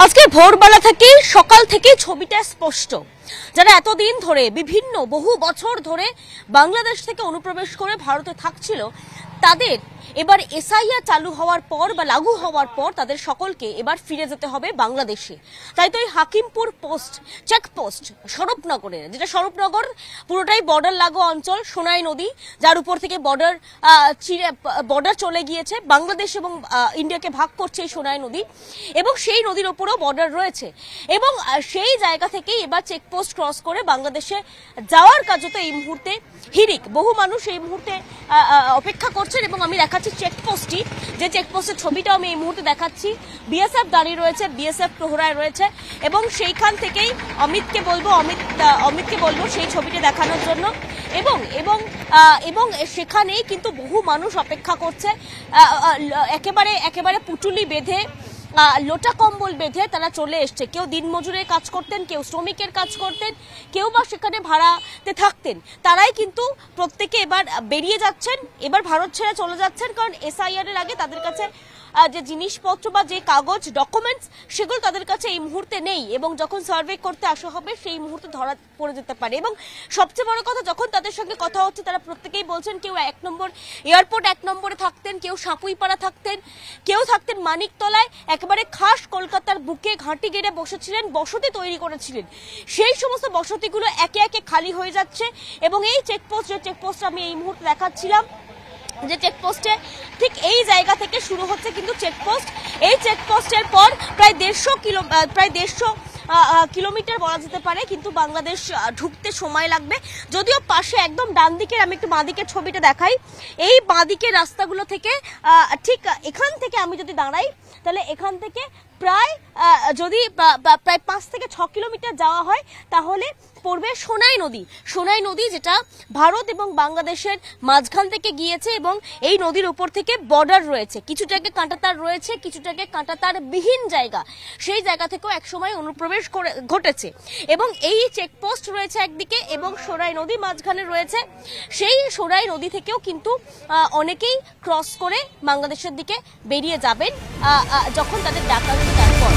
আজকে ভোরবেলা থেকে সকাল থেকে ছবিটা স্পষ্ট। যারা এতদিন ধরে বিভিন্ন বহু বছর ধরে বাংলাদেশ থেকে অনুপ্রবেশ করে ভারতে থাকছিল, তাদের এবার এসআইআর চালু হওয়ার পর বা লাগু হওয়ার পর তাদের সকলকে এবার ফিরে যেতে হবে বাংলাদেশে। তাই তো এই হাকিমপুর পোস্ট চেকপোস্ট স্বরূপনগরের, যেটা স্বরূপনগর পুরোটাই বর্ডার লাগো অঞ্চল, সোনাই নদী যার উপর থেকে বর্ডার চলে গিয়েছে, বাংলাদেশ এবং ইন্ডিয়াকে ভাগ করছে এই সোনাই নদী, এবং সেই নদীর উপরেও বর্ডার রয়েছে। এবং সেই জায়গা থেকেই এবার চেকপোস্ট ক্রস করে বাংলাদেশে যাওয়ার কাজও তো এই মুহূর্তে হিড়িক। বহু মানুষ এই মুহূর্তে অপেক্ষা করছেন এবং আমি দেখাচ্ছি চেকপোস্টটি, যে চেকপোস্টের ছবিটাও আমি এই মুহূর্তে দেখাচ্ছি। বিএসএফ দাঁড়িয়ে রয়েছে, বিএসএফ প্রহরায় রয়েছে এবং সেইখান থেকেই অমিতকে বলবো সেই ছবিটা দেখানোর জন্য। এবং এবং এবং সেখানেই কিন্তু বহু মানুষ অপেক্ষা করছে, একেবারে পুটুলি বেঁধে, লোটা কম্বল বেঁধে তারা চলে এসছে। কেউ দিনমজুরের কাজ করতেন, কেউ শ্রমিকের কাজ করতেন, কেউ বা সেখানে ভাড়াতে থাকতেন। তারাই কিন্তু প্রত্যেকে এবার বেরিয়ে যাচ্ছেন, এবার ভারত ছেড়ে চলে যাচ্ছেন, কারণ এসআইআর এর আগে তাদের কাছে যে জিনিসপত্র বা যে কাগজ ডকুমেন্টস সেগুলো তাদের কাছে এই মুহূর্তে নেই, এবং যখন সার্ভে করতে আসা হবে সেই মুহূর্তে ধরা পড়ে যেতে পারে। এবং সবচেয়ে বড় কথা, যখন তাদের সঙ্গে কথা হচ্ছে তারা প্রত্যেকেই বলছেন কেউ 1 নম্বর এয়ারপোর্ট 1 নম্বরে থাকতেন, কেউ সাপুইপাড়া থাকতেন, কেউ থাকতেন মানিকতলায়, একেবারে খাস কলকাতার বুকে ঘাঁটি গেড়ে বসেছিলেন, বসতি তৈরি করেছিলেন। সেই সমস্ত বসতিগুলো একে একে খালি হয়ে যাচ্ছে। এবং এই চেকপোস্ট আমি এই মুহূর্তে দেখাচ্ছিলাম, যে চেকপোস্টে ঠিক এই জায়গা থেকে শুরু হচ্ছে কিন্তু চেকপোস্ট। এই চেকপোস্টের পর প্রায় 150 কিলোমিটার বলা যেতে পারে কিন্তু বাংলাদেশ ঢুকতে সময় লাগবে। যদিও পাশে একদম ডান দিকের, আমি একটু বাঁ দিকের ছবিটা দেখাই, এই বাঁ দিকের রাস্তাগুলো থেকে ঠিক এখান থেকে আমি যদি দাঁড়াই তাহলে এখান থেকে প্রায় 5 থেকে 6 কিলোমিটার যাওয়া হয় তাহলে পড়বে সোনাই নদী, যেটা ভারত এবং বাংলাদেশের মাঝখান থেকে গিয়েছে এবং এই নদীর উপর থেকে বর্ডার রয়েছে। কিছুটাকে কাঁটাতার রয়েছে, কিছুটাকে কাঁটাতার বিহীন জায়গা, সেই জায়গা থেকেও একসময় অনুপ্রবেশ ঘটেছে। এবং এই চেকপোস্ট রয়েছে একদিকে এবং সোনাই নদী মাঝখানে রয়েছে। সেই সোনাই নদী থেকেও কিন্তু অনেকেই ক্রস করে বাংলাদেশের দিকে বেরিয়ে যাবেন যখন তাদের ডাকা হবে তারপর।